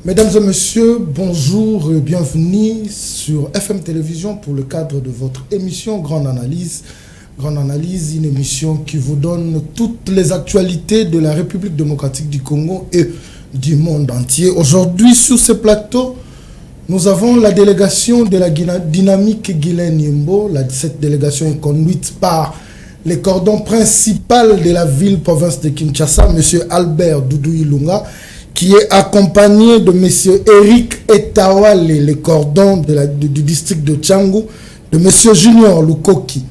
Mesdames et messieurs, bonjour et bienvenue sur FM Télévision pour le cadre de votre émission Grande Analyse. Grande Analyse, une émission qui vous donne toutes les actualités de la République démocratique du Congo et du monde entier. Aujourd'hui, sur ce plateau, nous avons la délégation de la dynamique Guilaine Yembo. Cette délégation est conduite par le cordon principal de la ville-province de Kinshasa, M. Albert Doudou Ilunga, qui est accompagné de M. Eric Etawale, le cordon du district de Tchangou, de M. Junior Lukoki,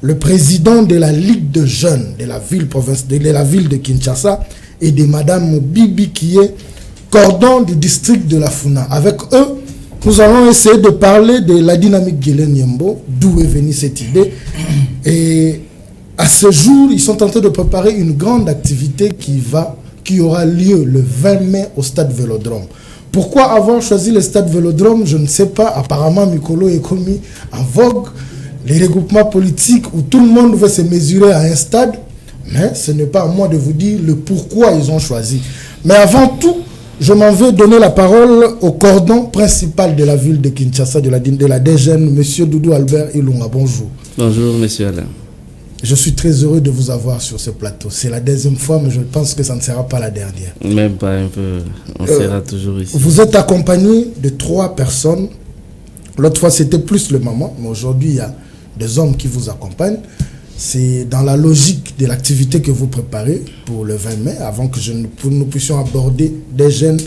le président de la Ligue de jeunes de la ville-province de la ville de Kinshasa, et de Mme Bibi, qui est cordon du district de la Funa. Avec eux, nous allons essayer de parler de la dynamique Guilaine Yembo, d'où est venue cette idée. Et à ce jour, ils sont en train de préparer une grande activité qui aura lieu le 20 mai au stade Vélodrome. Pourquoi avoir choisi le stade Vélodrome, je ne sais pas. Apparemment, Mikolo est commis en vogue. Les regroupements politiques où tout le monde veut se mesurer à un stade. Mais ce n'est pas à moi de vous dire le pourquoi ils ont choisi. Mais avant tout, je m'en vais donner la parole au cordon principal de la ville de Kinshasa, de la DGN, M. Doudou Albert Ilunga. Bonjour. Bonjour, M. Alain. Je suis très heureux de vous avoir sur ce plateau. C'est la deuxième fois, mais je pense que ça ne sera pas la dernière. Même pas un peu. On sera toujours ici. Vous êtes accompagné de 3 personnes. L'autre fois, c'était plus le maman, mais aujourd'hui, il y a des hommes qui vous accompagnent. C'est dans la logique de l'activité que vous préparez pour le 20 mai, avant que nous puissions aborder des jeunes.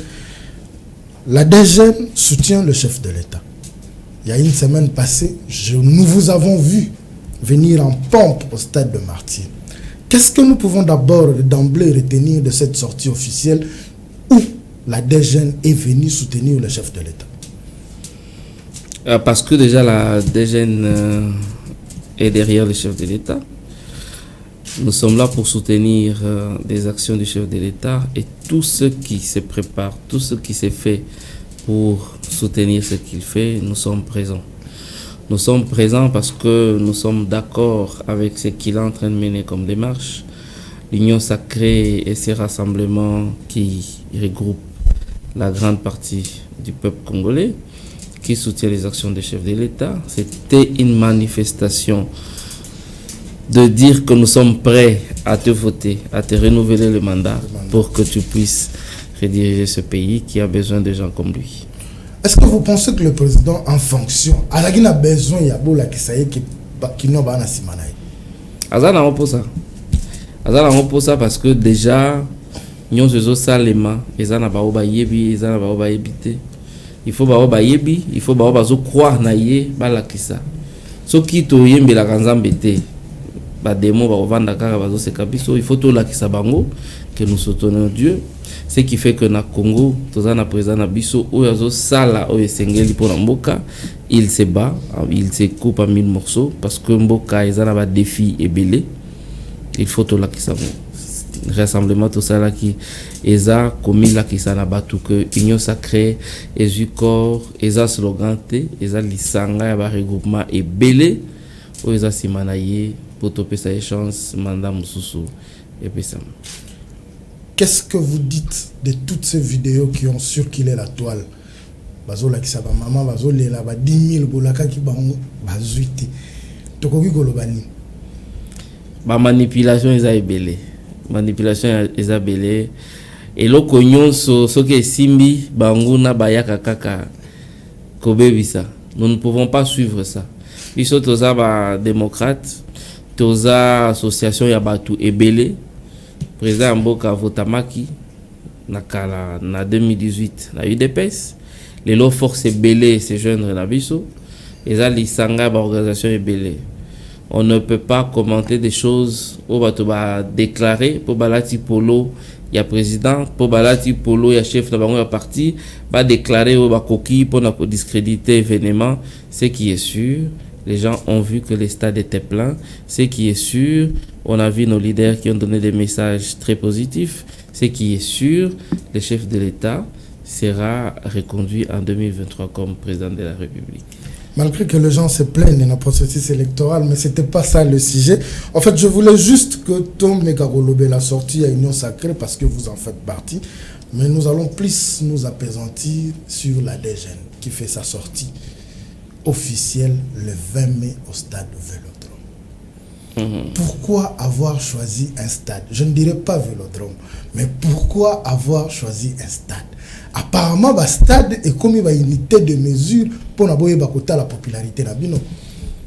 La DGN soutient le chef de l'État. Il y a une semaine passée, nous vous avons vu venir en pompe au stade de Martyr. Qu'est-ce que nous pouvons d'emblée retenir de cette sortie officielle où la DGN est venue soutenir le chef de l'État? Parce que déjà la DGN est derrière le chef de l'État. Nous sommes là pour soutenir des actions du chef de l'État et tout ce qui se prépare, tout ce qui s'est fait pour soutenir ce qu'il fait, nous sommes présents. Nous sommes présents parce que nous sommes d'accord avec ce qu'il est en train de mener comme démarche. L'Union sacrée et ses rassemblements qui regroupent la grande partie du peuple congolais, qui soutient les actions des chefs de l'État. C'était une manifestation de dire que nous sommes prêts à te voter, à te renouveler le mandat pour que tu puisses rediriger ce pays qui a besoin de gens comme lui. Est-ce que vous pensez que le président en fonction a besoin qui n'a pas simanaï? Azana on pose ça parce que déjà nous sommes salema ezana ba oba yebi ezana ba oba yebité. Il faut ba yebi, il faut ba croire na ye balakisa. Soki to yembe la kanzambe te ba demo ba vanda kaka bazo se kabiso, il faut to lakisa bango que nous soutenons Dieu. Ce qui fait que na Congo, tozana président na biso oyazo sala oyesengeli pour mboka, il se bat, il se coupe en 1000 morceaux parce que mboka ezana ba défi ebelé. Il faut to lakisa bango. Rassemblement tout ça là qui eza commis là qui ça na batu que union sacrée ezukor eza slogan te eza lisanga ya ba regroupement ebelé o eza simanaye pour topé sa chance mandat mususu et pesa. Qu'est-ce que vous dites de toutes ces vidéos qui ont circulé la toile? Bazo la kisaba maman bazo lela ba 10 000 bolaka ki bango bazuite. Tokoki kolobani. Ba manipulation eza ebelé. Manipulation eza belé et loko nyonso soki simbi banguna bayaka kaka kobebisa. Nous ne pouvons pas suivre ça. Biso toza ba démocrate, toza association ya batu ebelé. Président Mboka Votamaki nakala na 2018 na UDPS les lots force belé se joindre na biso eza lisanga ba organisation ebelé. On ne peut pas commenter des choses au bato ba déclarer pour balati polo ya président pour balati polo ya chef de bango ya parti ba déclarer au ba koki pour na discréditer événement. Ce qui est sûr, les gens ont vu que les stades étaient pleins. Ce qui est sûr, on a vu nos leaders qui ont donné des messages très positifs. Ce qui est sûr, le chef de l'État sera reconduit en 2023 comme président de la République. Malgré que les gens se plaignent dans le processus électoral, mais ce n'était pas ça le sujet. En fait, je voulais juste que Tom Mekarolobe la sortie à Union Sacrée parce que vous en faites partie. Mais nous allons plus nous appesantir sur la DGN qui fait sa sortie officielle le 20 mai au stade Vélodrome. Pourquoi avoir choisi un stade? Je ne dirais pas Vélodrome, mais pourquoi avoir choisi un stade? Apparemment, le stade est comme une unité de mesure pour la popularité.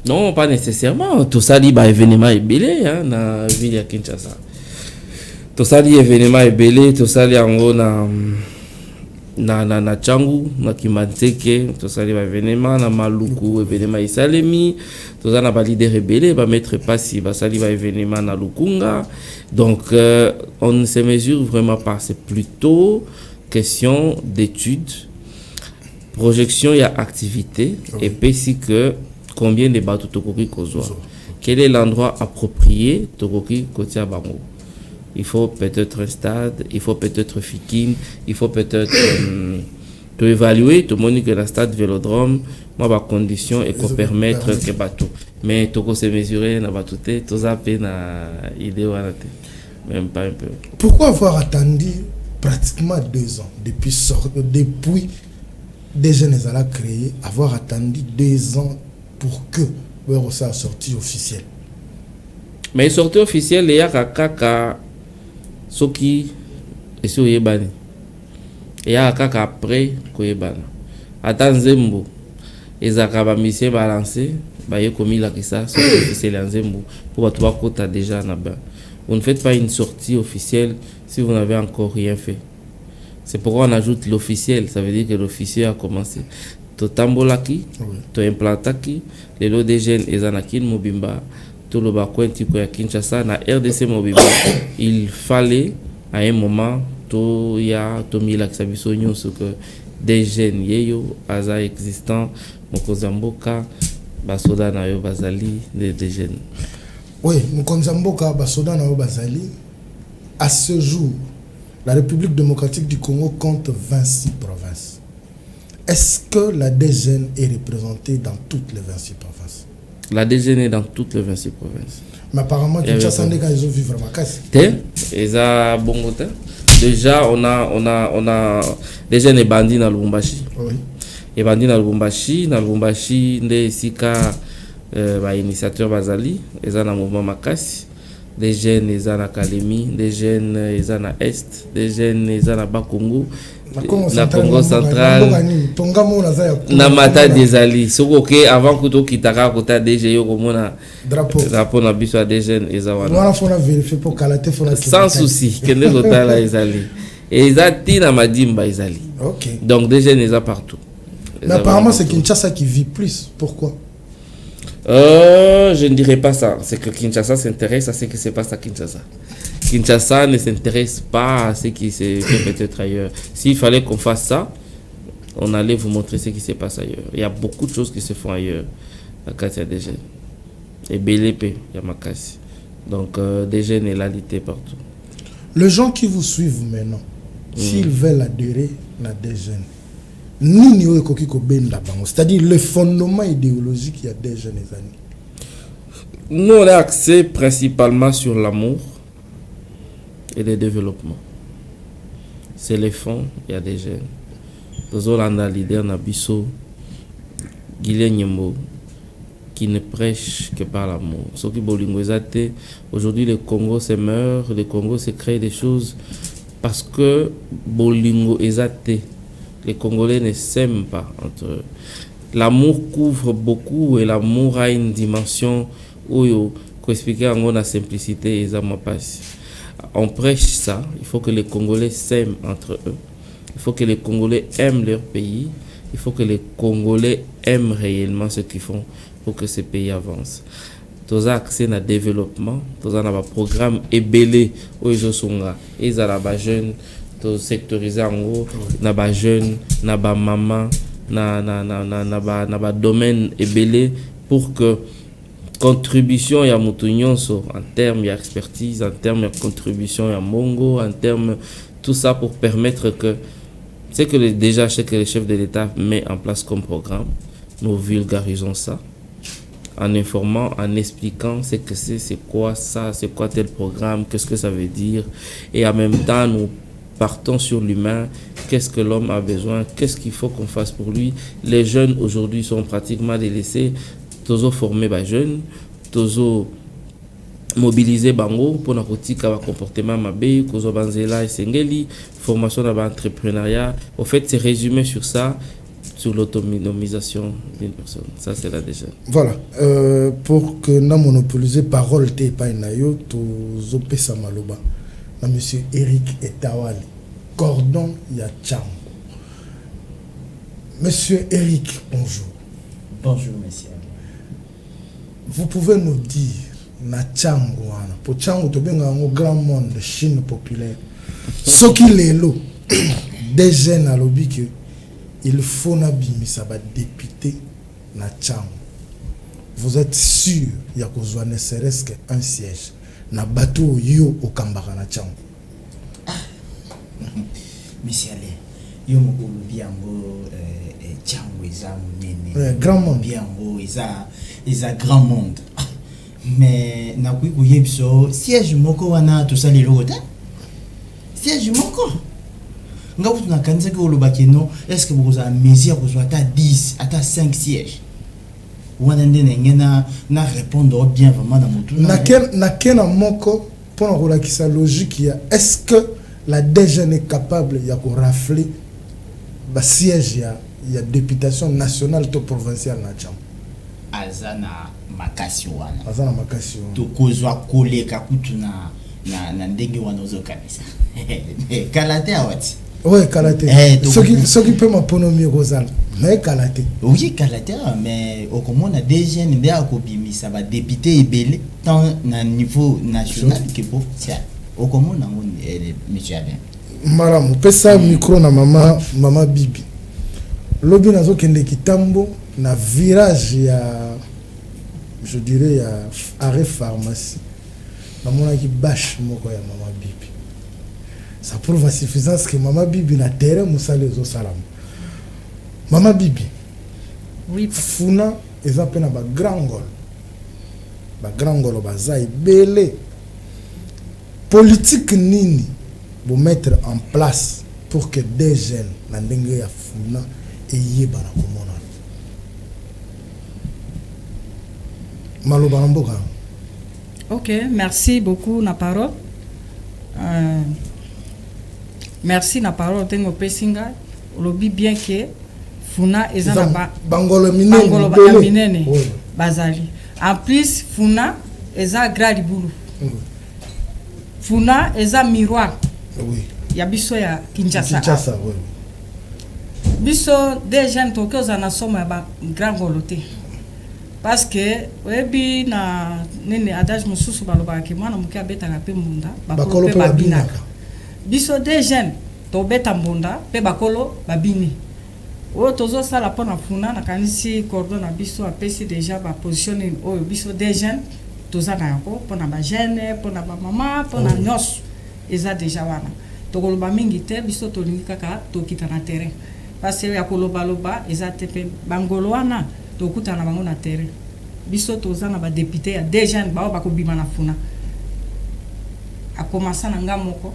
Non, pas nécessairement. Tout ça, il y a événement ébélé dans la ville de Kinshasa. Tout ça, il y a événement ébélé. Tout ça, il y a na Tchangu, na Kimanseke. Tout ça, il y a événement na Maluku, événement Isalemi. Tout ça, il y a leader ébélé. Il va mettre pas si. Ça, il y a événement na Lukunga. Donc, on ne se mesure vraiment pas. C'est plutôt question d'études, projection, il y a activité. Et puis, si que combien de bateaux Tokoki Kozwa? Quel est l'endroit approprié Tokoki Kotia Bango? Il faut peut-être un stade, il faut peut-être Fikin, il faut peut-être évaluer. Tout le monde dit que le stade Vélodrome, moi, ma condition est qu'on permettre que bateau. Mais Toko se mesurer, na bateau, tout ça, na idée, même pas un peu. Pourquoi avoir attendu pratiquement 2 ans depuis des jeunes à créé, avoir attendu 2 ans pour que ça sortie officielle? Mais sortie officielle, il y a kaka soki et sur yebani. Il y a kaka après ko yebana. Attends Zembo. Ezaka ba mission balancé, ba ye komi la kisa sortie officielle en Zembo pour toi kota déjà na ba. Vous ne faites pas une sortie officielle si vous n'avez encore rien fait. C'est pourquoi on ajoute l'officiel. Ça veut dire que l'officiel a commencé. To tambolaki, to implantaki, les lots des jeunes et zanakin mobimba, tout le bakwenti ko ya Kinshasa na RDC mobimba. Il fallait à un moment to ya to mila kisabiso nyonso que des jeunes yeyo aza existant mokozamboka basoda na yo bazali des jeunes. Oui, mokozamboka basoda na yo bazali. À ce jour, la République démocratique du Congo compte 26 provinces. Est-ce que la DGN est représentée dans toutes les 26 provinces? La DGN est dans toutes les 26 provinces. Mais apparemment, Kinshasa, ils ont vu vraiment casse. Déjà, on a des jeunes bandits dans le Lubumbashi. Oui. Et bandits dans le Lubumbashi, des Sika, initiateurs Bazali, ils ont un mouvement Makasi. Des jeunes ils ont l'académie, des jeunes ils ont l'Est, des jeunes ils ont Bakongo, la Congo centrale, na mata des alliés. Ce que avant que tu kitaka kota DG yo komona drapeau na biso des jeunes ils ont. Voilà, faut la vérifier pour calater, faut la. Sans souci, que les autres là ils alliés. Et ils ont na madimba ils alliés. OK. Donc des jeunes ils ont partout. Mais apparemment c'est Kinshasa qui vit plus. Pourquoi? Je ne dirais pas ça. C'est que Kinshasa s'intéresse à ce qui se passe à Kinshasa. Kinshasa ne s'intéresse pas à ce qui se fait peut-être ailleurs. S'il fallait qu'on fasse ça, on allait vous montrer ce qui se passe ailleurs. Il y a beaucoup de choses qui se font ailleurs. La Katia des jeunes. Et BLP, il y a Makassi. Donc des jeunes et l'alité partout. Les gens qui vous suivent maintenant, s'ils veulent adhérer à des jeunes, c'est-à-dire le fondement idéologique, il y a des jeunes années. Nous, on est axé principalement sur l'amour et le développement. C'est les fonds, il y a des jeunes. Nous avons un leader Nabiso, Guilhem qui ne prêche que par l'amour. Aujourd'hui, le Congo se meurt, le Congo se crée des choses parce que Bolingo Ezate. Les Congolais ne s'aiment pas entre eux. L'amour couvre beaucoup et l'amour a une dimension où il faut expliquer en gros la simplicité et ça m'a passé. On prêche ça, il faut que les Congolais s'aiment entre eux. Il faut que les Congolais aiment leur pays. Il faut que les Congolais aiment réellement ce qu'ils font pour que ce pays avance. Tous accès à développement, tous un programme ébélé où ils sont ils ont jeunes. Sectoriser en gros na jeune na maman na domaine ébélé pour que contribution ya mutunyonso en termes d'expertise, en termes de contribution ya mongo, en termes tout ça pour permettre que c'est que déjà ce que le chef de l'État met en place comme programme, nous vulgarisons ça en informant, en expliquant ce que c'est quoi ça, c'est quoi tel programme, qu'est-ce que ça veut dire, et en même temps nous partons sur l'humain. Qu'est-ce que l'homme a besoin? Qu'est-ce qu'il faut qu'on fasse pour lui? Les jeunes aujourd'hui sont pratiquement délaissés. Tozo former les jeunes, tozo mobiliser bango pour na kotika ba comportement mabe, kozo banzela esengeli, formation dans l'entrepreneuriat. Au fait, c'est résumé sur ça, sur l'autonomisation d'une personne. Ça, c'est là déjà. Voilà. Pour que nous monopoliser parole te pa inayo to zopesa maloba. Na monsieur Eric Etawali, cordon ya Tcham. Monsieur Eric, bonjour. Bonjour, monsieur. Vous pouvez nous dire na Tchango wana po Tchango to benga ngo grand monde de Chine populaire. Ce qui lelo des jeunes à lobby que il faut na bimisa ba député na Tchango. Vous êtes sûr il y a kozwa ne serait-ce qu'un siège na bateau yo au Kambara na Tchango. Monsieur Ale, yo moko biango Tchango eza munene. Grand monde. Biango eza grand monde. Mais na kui kuyebso siège moko wana to sali lota. Siège moko. Nga vous na kanze ko lobaki no, est-ce que vous avez mesure ko ata 10, ata 5 sièges? Wana ndene ngena na répondre bien vraiment dans motu. Na ken moko pour na relakisa logique ya est-ce que la DGN est capable ya ko rafler ba siège ya députation nationale to provinciale na Tchango? Azana makasi wana. Azana makasi wana. To kozwa koleka kutu na ndenge wana ozo kabisa. Kalate awati. Ouais, Kalate. Ce qui peut m'apponomi Rosal. Mais Kalate. Oui, Kalate, mais au comment on a des jeunes idées à Kobimi, ça va député et belé tant à niveau national que pour ça. Au comment on a monsieur Alain. Madame, on peut ça micro na maman Bibi. Lobi nazo kende kitambo na virage ya, je dirais ya arrêt pharmacie. Na mona ki bâche moko ya maman Bibi. Ça prouve à suffisance que maman Bibi na terrain musale zo salam. Maman Bibi. Oui. Funa eza pena ba grand gol. Ba grand gol baza belé. Politique nini pour mettre en place pour que des jeunes na ndenge ya Funa eyeba na komona. Maloba mboka. Ok, merci beaucoup na parole. Merci na parole tengo pesinga lobi bien que Funa ezana ba bangolo minene bazali. En plus Funa eza gradi bulu. Funa eza miroir. Oui. Ya biso ya Kinshasa. Kinshasa, oui. Biso des jeunes toke ozana somo ya ba grand golote. Parce que webi na nene adage mususu baloba ke mwana muke abeta ka pe munda bakolo pe babinaka. Biso des jeunes to beta mbunda pe bakolo babini o tozo sala pona Funa na kanisi cordon na biso apesi déjà ba positionner o biso des jeunes toza na yako pona ba jeune pona ba mama pona nyos eza déjà wana to koloba mingi te biso to lingi kaka to kita na terrain parce que ya koloba loba eza te pe bangolo wana to kuta na bango na terrain biso toza na ba député ya des jeunes ba ko bima na Funa a commencer na ngamoko.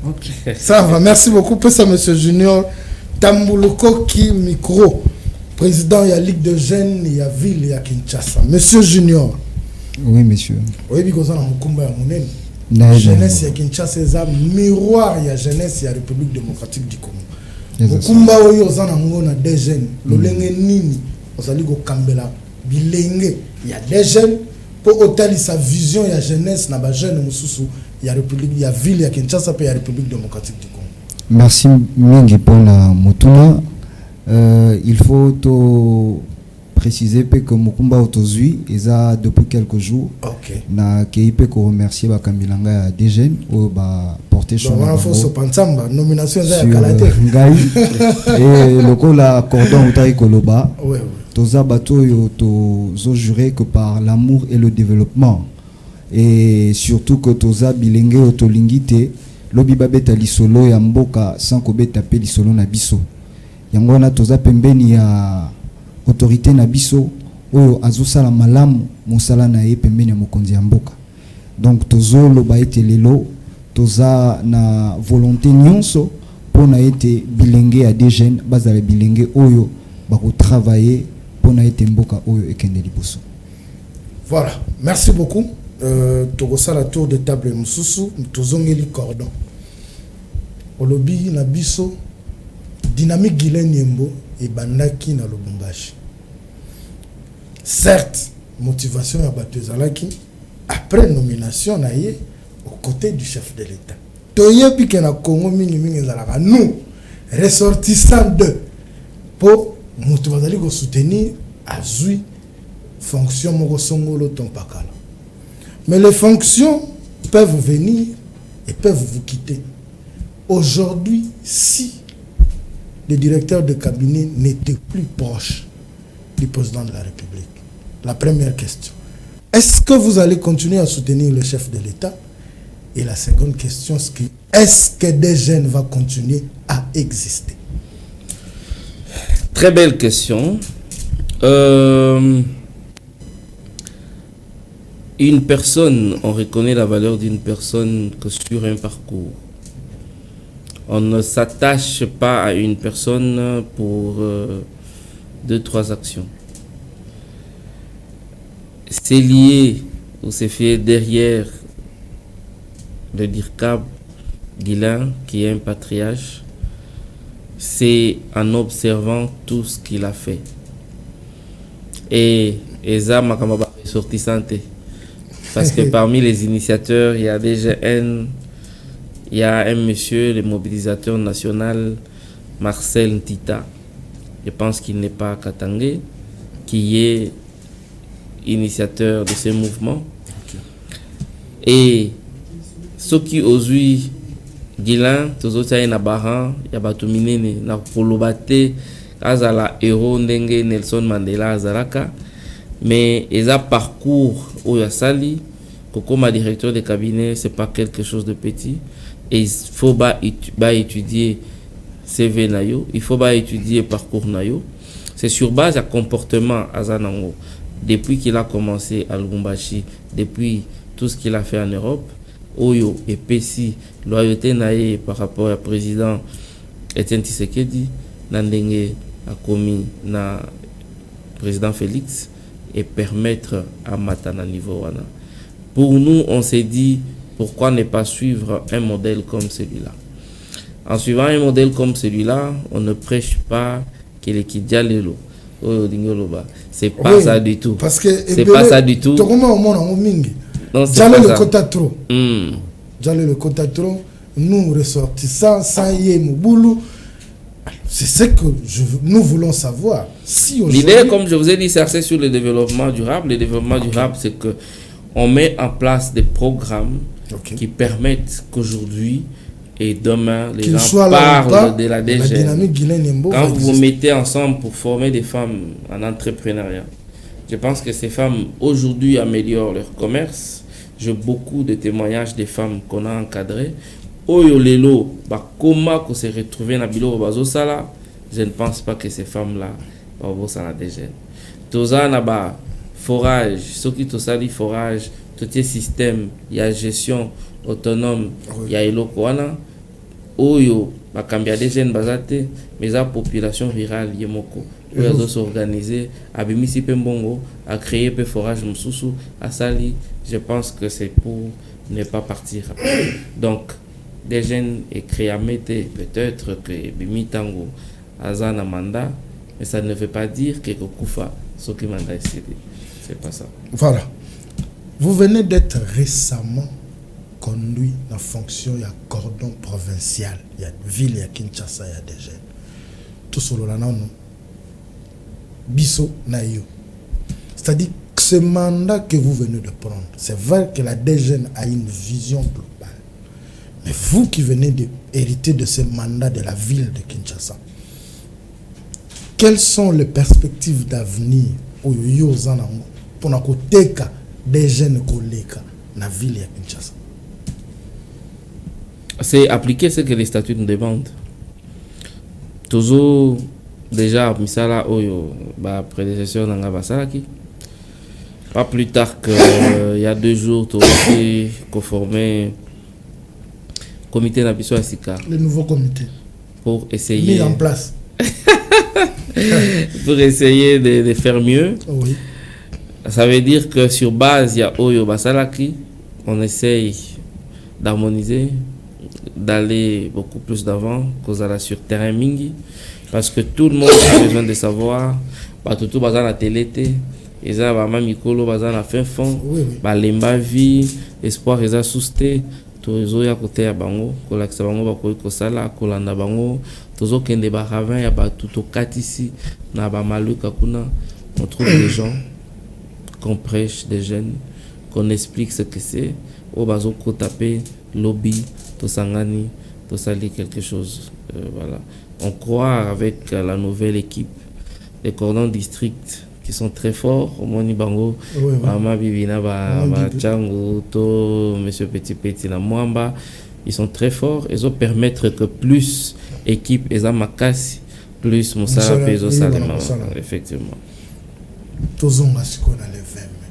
Okay. Ça va, merci beaucoup pour ça, monsieur Junior. Tambuloko qui micro, président de la Ligue de Jeunes, il y a ville, il y a Kinshasa. Monsieur Junior. Oui, monsieur. Oui, parce que la jeunesse, il y a Kinshasa, c'est un miroir, il y a jeunesse, il y a République démocratique du Congo. Mukumba oyo ozana ngona des jeunes, lolenge nini, ozali ko kambela bilenge, il y a des jeunes. Pour hôtel sa vision ya jeunesse na ba jeune mususu ya République ya ville ya Kinshasa pe ya République démocratique du Congo. Merci mingi pona mutuna. Il faut to préciser que Mukumba Otozui eza depuis quelques jours. OK. Na keipe ko remercier ba kamilanga ya des jeunes au ba porter choix. On faut se pensamba nomination za Kalate. Et lokola cordon utai koloba. Ouais. Toza bato yo tozo juré que par l'amour et le développement et surtout que toza bilenge otolingite lobi babeta lisolo ya mboka sans ko beta pe lisolo na biso yango na toza pembeni ya autorité na biso oyo azosala malamu mosala na ye pembeni ya mokonzi ya mboka donc tozo loba ete lelo toza na volonté nyonso pour na été bilingue à des jeunes bazala bilingue oyo bako travailler pour na été mboka oyo ekende liboso. Voilà, merci beaucoup. Togosa la tour de table mususu tozongeli cordon. Olobi na biso dynamique Guilain Nyembo et bandaki na Lubumbashi. Certes, motivation ya bato ezalaki après nomination na ye aux côtés du chef de l'État. Toyebi ke na Congo mingi ezalaka nous ressortissants de pour moto bazali ko soutenir azui fonction moko songolo tompakala. Mais les fonctions peuvent venir et peuvent vous quitter. Aujourd'hui, si le directeur de cabinet n'était plus proche du président de la République, la première question, est-ce que vous allez continuer à soutenir le chef de l'État? Et la seconde question, est-ce que des jeunes vont continuer à exister? Très belle question. Une personne, on reconnaît la valeur d'une personne que sur un parcours. On ne s'attache pas à une personne pour 2-3 actions. C'est lié ou c'est fait derrière le DIRCAB Guilain, qui est un patriarche. C'est en observant tout ce qu'il a fait. Et Eza Makamaba ressortissante. Parce que parmi les initiateurs, il y a déjà un monsieur, le mobilisateur national, Marcel Ntita. Je pense qu'il n'est pas Katangé, qui est initiateur de ce mouvement. Et ceux qui osent Guilain, tous autres na baran, ya batu minene na kolobate azala héros ndenge Nelson Mandela azalaka, mais eza parcours oyo asali comme directeur de cabinet, c'est pas quelque chose de petit et il faut étudier CV nayo, il faut étudier parcours nayo. C'est sur base à comportement azanango depuis qu'il a commencé à Lubumbashi, depuis tout ce qu'il a fait en Europe. Oyo et Pessi loyauté naé par rapport au président Etienne Tshisekedi Nandenge a commis na président Félix et permettre à Matana niveau wana. Pour nous, on s'est dit pourquoi ne pas suivre un modèle comme celui-là. En suivant un modèle comme celui-là, on ne prêche pas qu'il est Kidjalelo. C'est pas ça du tout. Parce que c'est pas ça du tout. Non, c'est pas le quota trop. J'allais le quota trop. Nous ressortissants, sans yé Mouboulou. C'est ce que nous voulons savoir. Si l'idée, comme je vous ai dit, c'est axé sur le développement durable. Le développement durable, c'est que on met en place des programmes qui permettent qu'aujourd'hui et demain, les gens parlent de la DGN. Quand vous vous mettez ensemble pour former des femmes en entrepreneuriat, je pense que ces femmes aujourd'hui améliorent leur commerce. J'ai beaucoup de témoignages des femmes qu'on a encadrées. Oyo lelo, comment se retrouver dans bilo bazo sala, je ne pense pas que ces femmes-là vont s'en DGN. Toza na ba forage, ceux qui tosali forage, tout ce système, il y a gestion autonome, il y a eloko wana. Oyo bakambia des jeunes bazate, mais la population rurale yemoko. Oyo azo s'organiser, abimisi pembongo, a créé pe forage mususu, a sali. Je pense que c'est pour ne pas partir. Donc, des jeunes et créer peut-être que Bimi Tango Azana Manda, mais ça ne veut pas dire que Kokufa, ce qui m'a décidé. C'est pas ça. Voilà. Vous venez d'être récemment conduit dans la fonction de cordon provincial. Il y a une ville, il y a Kinshasa, il y a des jeunes. Tout solo là, non. Bisso Nayo. C'est-à-dire que ce mandat que vous venez de prendre, c'est vrai que la DGN a une vision globale. Mais vous qui venez d'hériter de ce mandat de la ville de Kinshasa, quelles sont les perspectives d'avenir pour la côté des jeunes collègues dans la ville de Kinshasa? C'est appliquer ce que les statuts nous demandent. Toujours déjà, misala oyo ba prédécesseur nanga basalaki. Pas plus tard que il y a 2 jours, tu as conformé comité Nabiso Asika. Le nouveau comité. Pour essayer. Mis en place. Pour essayer de faire mieux. Oui. Ça veut dire que sur base, il y a Oyo Basalaki, on essaye d'harmoniser, d'aller beaucoup plus d'avant, cause à la sur terrain mingi, parce que tout le monde a besoin de savoir, tout bazar la télé, et ça va même mikolo bazar la fin fond, lemba vie, espoir eza souste, tozo ya côté ya bango, kolakisa bango bakoyi kosala, kolanda bango, tozo kende ba ravin ya ba tout katisi na ba maluka kuna, on trouve des gens qu'on prêche des jeunes, qu'on explique ce que c'est, au bazo ko taper lobby, to sangani, to sali quelque chose. Voilà. On croit avec la nouvelle équipe, les cordons district qui sont très forts, au Moni Bango, Mama Bibina, Chango, To, Monsieur Petit Petit, la Mwamba, ils sont très forts, ils vont permettre que plus équipe, et Makasi, plus Moussala Peso Salema, effectivement. Tous on a ce qu'on a le 20 mai.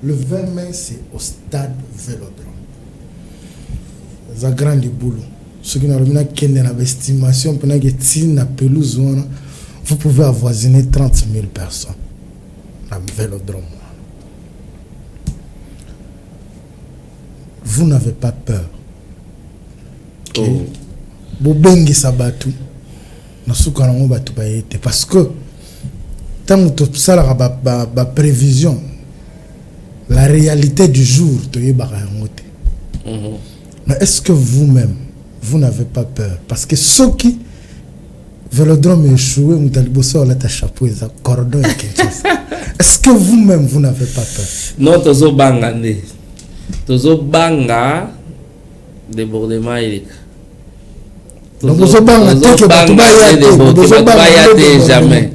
Le 20 mai, c'est au stade Vélodrome. C'est un grand boulot. Ceux qui n'ont pas d'estimation, vous pouvez avoisiner 30 000 personnes à Vélodrome. Vous n'avez pas peur. Parce que tant que tu as la prévision, la réalité du jour, mais est-ce que vous-même, vous n'avez pas peur? Parce que ceux qui Vélodrome échoué, est-ce que vous-même, vous n'avez pas peur? Non, tozo banga débordement il jamais.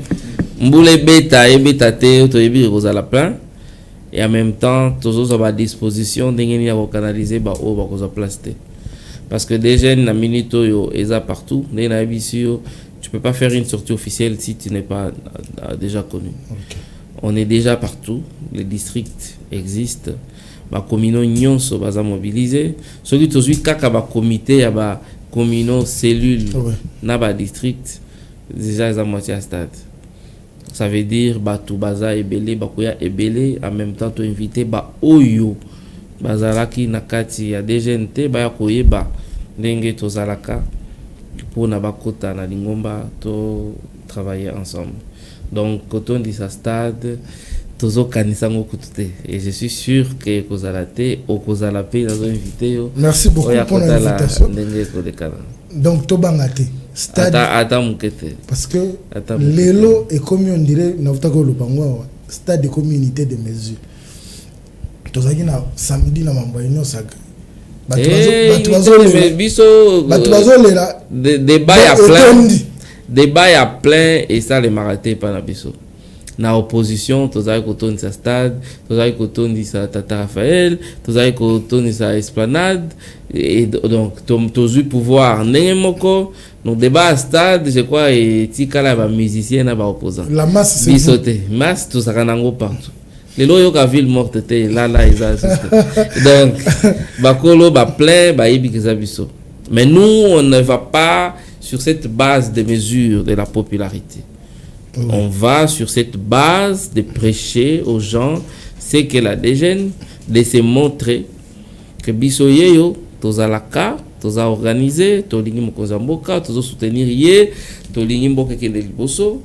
Mboule beta et beta te to yebi kozala plein et en même temps tous à disposition d'engeni à canaliser ba o ba koza placer parce que des jeunes na minito yo eza partout les na bisio tu peux pas faire une sortie officielle si tu n'es pas déjà connu. Okay. On est déjà partout, les districts existent, ba communaux nyonso baza mobilisés, ceux qui tozui kaka ba comité ya ba communaux cellules na ba district déjà eza moitié à stade. Ça veut dire tout baza ebele bakoya ebele en même temps to inviter ba oyo bazalaki nakati ya DGNT ba ya koyeba ndenge tozalaka pour na bakota na lingomba to travailler ensemble. Donc quand on dit ça stade tozo kanisa ngokutute et je suis sûr que kozalate o kozalape nazo inviter yo. Merci beaucoup pour l'invitation. Ndenge ko dekana. Donc tobangate stade parce que l'élo est comme on dirait stade de communauté de mesure. Tozaki na samedi na mamboino saga. Débat à plein et ça les marathés pas na biso. Na opposition tozaki kotondi sa stade, tozaki kotondi sa Tata Raphaël, tozaki kotondi sa Esplanade et donc tozu pouvoir ndenge moko donc débat à stade je crois et tikala ba musicien na ba opposant. La masse c'est bisoté masse tout ça kanango partout. Les loyaux ka ville morte te là ils donc bakolo ba plein ba yebi que ça biso. Mais nous on ne va pas sur cette base de mesure de la popularité. On va sur cette base de prêcher aux gens ce que la DGN, de se montrer que bisoyeyo tozalaka toza organiser tolingi mokozamboka tozo soutenir ye tolingi mboka kende liboso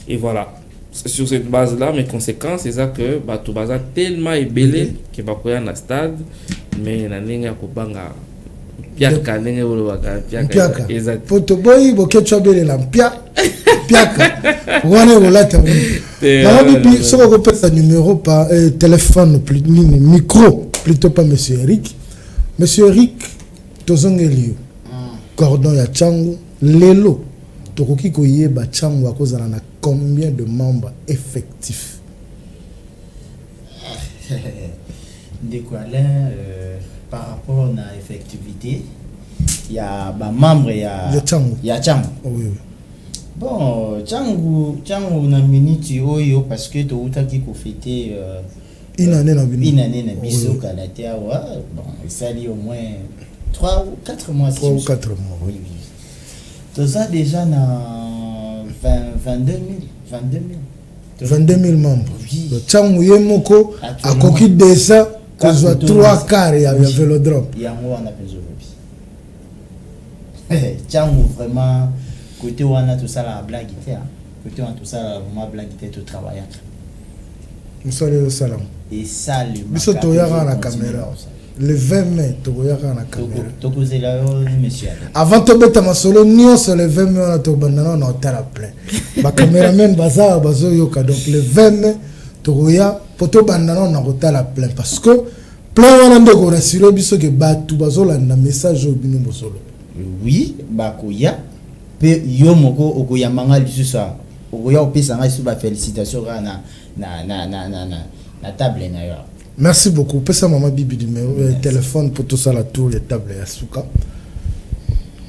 et voilà. C'est sur cette base là mes conséquences c'est ça que bato baza tellement ebele que bakoya na stade mais na ndenge ya kobanga piaka ndenge bolobaka piaka exact potoboyi boketwa bele la piaka wana volata na bibi soko ko pesa numéro par téléphone plus micro plutôt pas monsieur Eric tozongeli cordon ya Chango lelo tokoki koyeba Chango akozala na combien de membres effectifs? Alain, par rapport à l'effectivité, il y a des membres, il y a Chango. Oui. Bon, Chango na minute oyo parce que tu as fêté une année na biso kalatea wa bon ça dit au moins 3 ou 4 mois. 3 ou 4 mois, oui. Tout ça déjà dans 22 000. 22 000 membres. Oui. Tchangu Yemoko a coquille de ça, que soit 3 quarts et avec Vélodrome. Il y a un mot on appelle aujourd'hui. Tchangu vraiment, côté où on a tout ça la blague, côté où on a tout ça la blague, tout travail. Nous salam. Et ça, le Biso toyaka na caméra. Le 20 mai, toyaka na caméra. Tokozé là, monsieur. Avant de mettre ma solo, nous sur le 20 mai, on a tout bandana, on a hôtel à plein. Ma caméraman baza bazo yoka. Donc le 20 mai, toya poto bandana, on a hôtel à plein. Parce que plein on a de go rassurer biso que batu bazo la na message au bino bosolo. Oui, bakoya. Pe yo moko okoya manga lisusa. Okoya opesa nga lisuba félicitations na table na yo. Merci beaucoup. Pesa maman Bibi numéro téléphone pour tout ça la tour les tables ya suka.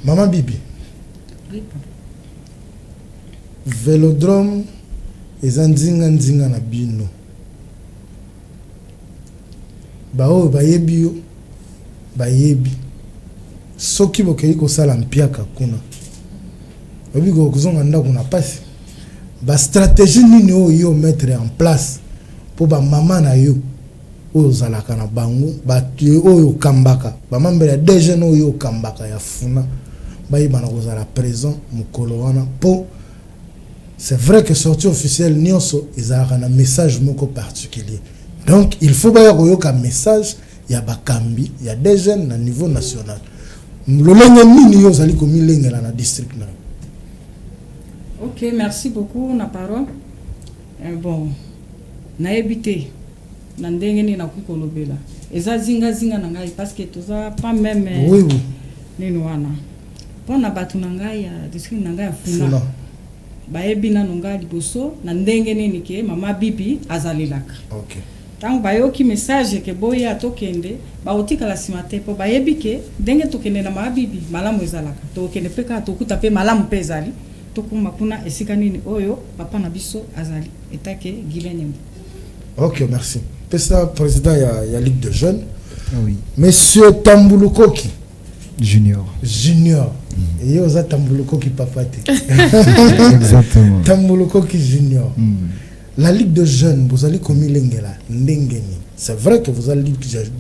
Maman Bibi. Oui. Vélodrome ezanzinga nzinga na bino. Bao bayebi yo bayebi. Soki bokei ko sala mpiaka kuna. Obi go kuzonga ndako na pasi. Ba stratégie nini yo mettre en place pour ba maman na yo oyo zalaka na bango ba oyo kambaka ba mambela déjà no yo kambaka ya funa ba yibana ko zala présent mukolo wana po c'est vrai que sortie officielle nyonso ezalaka na message moko particulier donc il faut ba yo ka message ya bakambi ya des jeunes na niveau national lolenge nini yo zali ko milengela na district na. Ok, merci beaucoup na parole. Bon, na ebité na ndenge ni na kukolobela. Eza zinga na ngai parce que toza pas même oui oui. Nini wana. Pona batu na ngai ya district na ngai ya Funa. Bayebi na nonga liboso na ndenge nini ke mama Bibi azalelaka. OK. Tant bayoki message ke boya tokende ba otika la simate po bayebi ke ndenge tokende na mama Bibi malamu ezalaka. Tokende peka tokuta pe malamu pezali. Tokuma kuna esika nini oyo papa na biso azali etake Guilaine. OK, merci. Pesa président ya Ligue de jeunes. Ah oui. Monsieur Tambulukoki Junior. Et yo za Tambulukoki papa te. Exactement. Tambulukoki Junior. La Ligue de jeunes, vous allez comme lengela ndengeni. C'est vrai que vous allez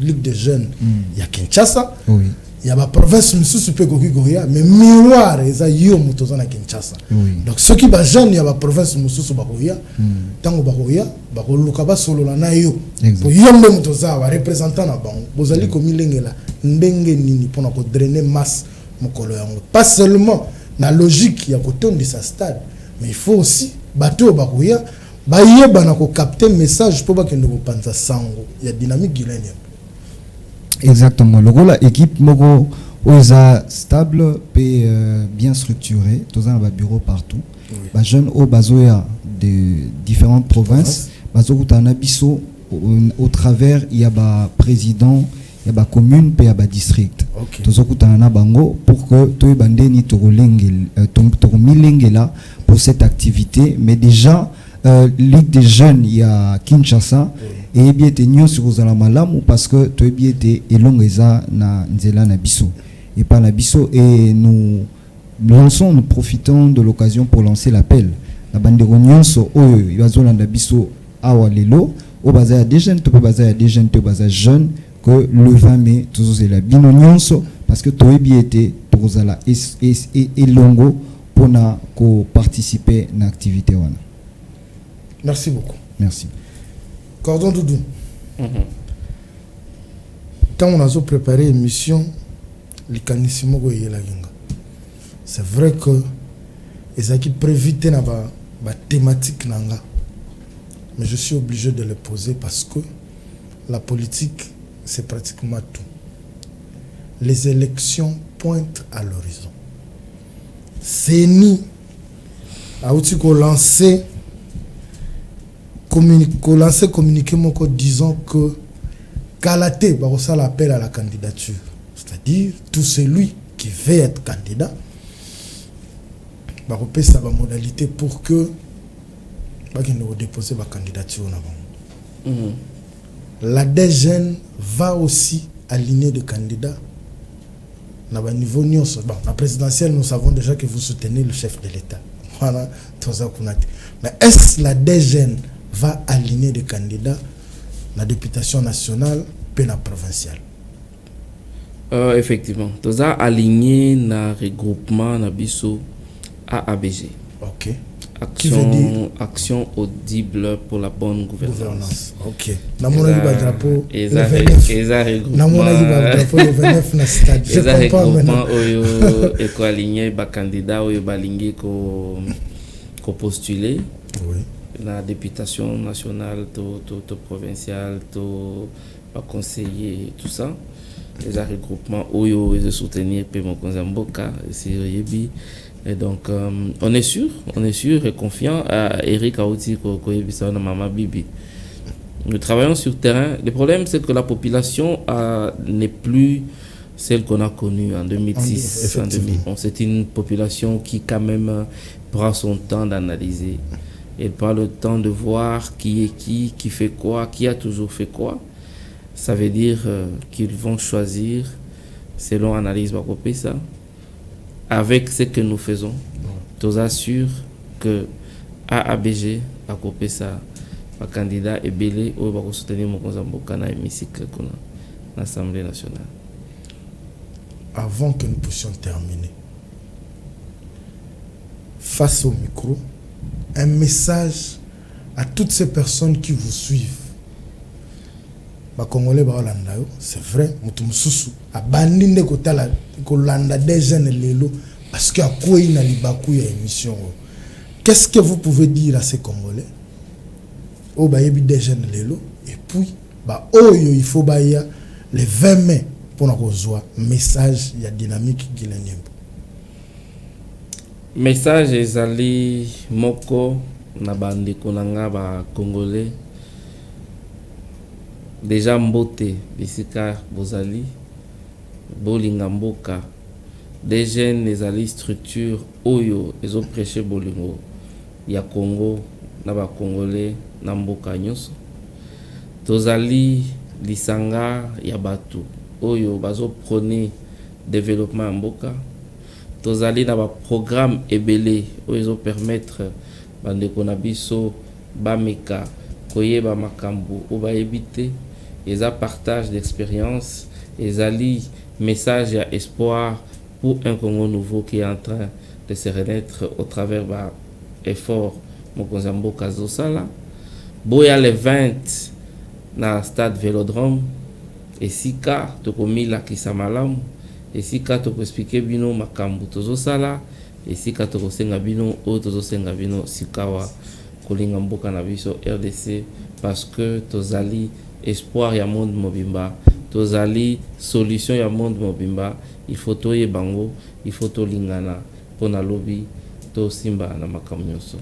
Ligue de jeunes. Il y a Kinshasa. Oui. Il y a la province Misusu pe Goya, mais miroir eza yo mutoza na Kinshasa. Oui. Donc ceux qui ba jeune il y a la province Misusu bakoya, tango bakoya, bakoluka ba solo na yo. Pour yombe mutoza ba représentant na bango. Bozali ko milengela ndenge nini pona ko drainer masse mukolo yango. Pas seulement na logique ya kotonde sa stade, mais il faut aussi bato bakoya ba yeba na ko capter message pour ba kende ko panza sango ya dynamique Guilaine. Exactement. Le rôle de l'équipe Mogo oza stable et bien structuré. Tous un bureau partout. Les jeunes au bazoya de différentes provinces. Bazo biso au travers il y a ba président, il y a ba commune et il y a ba district. Tous na bango pour que toi bandeni milengela pour cette activité. Mais déjà Ligue des jeunes il y a Kinshasa. Et bien te nyo sur la malamu parce que tu es bien te elongeza na nzela na biso et pas na biso et nous profitons de l'occasion pour lancer l'appel la bande nyonso oyo yazola na biso awa lelo o baza ya des jeunes to baza ya des jeunes to baza jeune que le 20 mai tous la bino nyonso parce que tu es bien te tozala et longo pour na ko participer na activité wana. Merci beaucoup. Merci. Cordon Doudou. Quand on a préparé l'émission, c'est vrai que les équipes prévues dans la thématique, mais je suis obligé de le poser parce que la politique, c'est pratiquement tout. Les élections pointent à l'horizon. C'est ni à lancer communiqué moko disant que Kalaté ça l'appel à la candidature, c'est-à-dire tout celui qui veut être candidat sa modalité pour que déposer sa candidature. La DGN va aussi aligner des candidats na niveau nyonso. Bon, la présidentielle, nous savons déjà que vous soutenez le chef de l'État. Voilà, mais est-ce la DGN va aligner des candidats la députation nationale et la provinciale? Effectivement, tous a aligné na regroupement na biso AABG. Ok. Action audible pour la bonne gouvernance. Ok. Namona yiba drapeau. Eza regroupement. Namona yiba drapeau le 29 na stade. Je comprends maintenant. Oyo eko aligné ba candidat oyo balingi ko postuler. Oui. La députation nationale, tout provincial, tout conseiller, tout ça. Les regroupements Oyo et soutenir Pemo Konzamboka, et donc on est sûr et confiant à Eric Aouti Koyebisa na Mama Bibi. Nous travaillons sur terrain. Le problème c'est que la population n'est plus celle qu'on a connue en 2006, en 2011. C'est une population qui quand même prend son temps d'analyser. Elle prend le temps de voir qui est qui fait quoi, qui a toujours fait quoi. Ça veut dire qu'ils vont choisir selon analyse Bakopesa avec ce que nous faisons. Nous assure que AABG Bakopesa, le candidat est belé ou va soutenir mon Konzamboka na hémicycle dans l'Assemblée nationale. Avant que nous puissions terminer, face au micro, un message à toutes ces personnes qui vous suivent. Ba Congolais ba Holanda yo, c'est vrai, mutu mususu abandi nde kotala kolanda des jeunes lelo parce que akoyi na libaku ya émission. Qu'est-ce que vous pouvez dire à ces Congolais? O ba yebi des jeunes lelo et puis ba oyo il faut ba ya le 20 mai pour na kozwa message ya dynamique Guilain-Nyembo. Message ezali moko na bandi konanga ba Congolais. Déjà mbote bisika bozali bolinga mboka des jeunes ezali structure oyo ezo prêcher bolingo ya Congo na ba Congolais na mboka nyonso tozali lisanga ya batu oyo bazo prôner développement mboka tozali na ba programme ebele oyo ezo permettre bandeko na biso bameka koyeba makambo o bayebite. Ils ont partage d'expérience, ils ont message et espoir pour un Congo nouveau qui est en train de se renaître au travers de l'effort Mokonzambo Kazosala. Boya le 20 dans le stade Vélodrome, et si ka tokomi la kisamalam, et si ka toko expliquer bino makambo Tozosala, et si ka toko senga bino o Tozosenga bino sikawa kolinga mboka na biso RDC parce que tozali espoir ya monde mobimba tozali solution ya monde mobimba il faut toye bango il faut to lingana pona lobby to simba na makamyoso.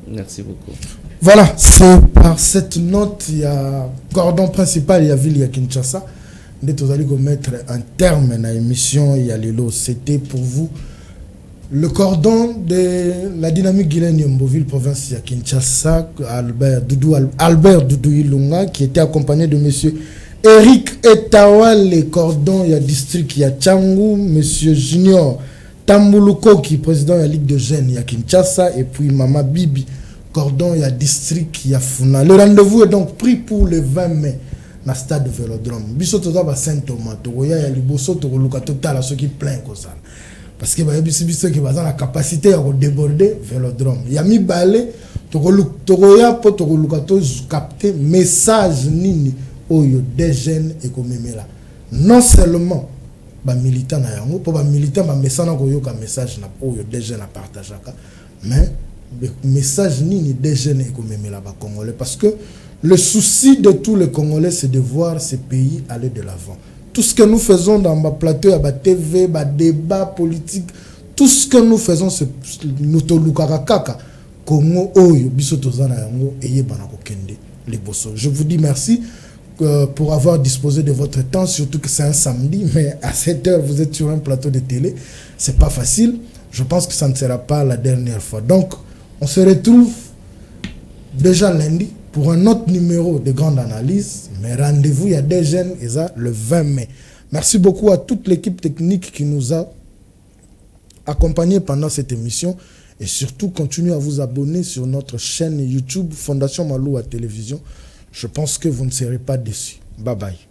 Merci beaucoup. Voilà, c'est par cette note il y a cordon principal il y a ville ya Kinshasa de tozali go mettre un terme na émission il y a lelo c'était pour vous le cordon de la dynamique Guilain-Nyembo ville province à Kinshasa, Albert Doudou Ilunga, qui était accompagné de monsieur Eric Etawa, le cordon il y a district il y a Tchangou, monsieur Junior Tambuluko qui est président de la Ligue de Jeunes il y a Kinshasa et puis Mama Bibi cordon il y a district il y a Funa. Le rendez-vous est donc pris pour le 20 mai dans le stade de Vélodrome. Biso toza ba Saint-Thomas, toya ya liboso to luka total à ceux qui plein comme ça. Parce que ceux qui ont la capacité à déborder Vélodrome. Il y a mis balé, tokoya po tokoluka capter message nini oyo des jeunes et comme là. Non seulement ba militant na yango, po ba militant ba message na koyoka message na oyo des jeunes à partager mais message nini des jeunes et comme là ba Congolais parce que le souci de tous les Congolais c'est de voir ces pays aller de l'avant. Tout ce que nous faisons dans ma plateau, à TV, débat politique, tout ce que nous faisons, c'est nous kaka Congo oyo bisotozana yango eye banako kende les bosso. Je vous dis merci pour avoir disposé de votre temps, surtout que c'est un samedi, mais à 7h vous êtes sur un plateau de télé, c'est pas facile. Je pense que ça ne sera pas la dernière fois. Donc, on se retrouve déjà lundi pour un autre numéro de grande analyse. Mais rendez-vous, il y a des jeunes, et ça, le 20 mai. Merci beaucoup à toute l'équipe technique qui nous a accompagnés pendant cette émission. Et surtout, continuez à vous abonner sur notre chaîne YouTube Fondation Malowa Télévision. Je pense que vous ne serez pas déçus. Bye bye.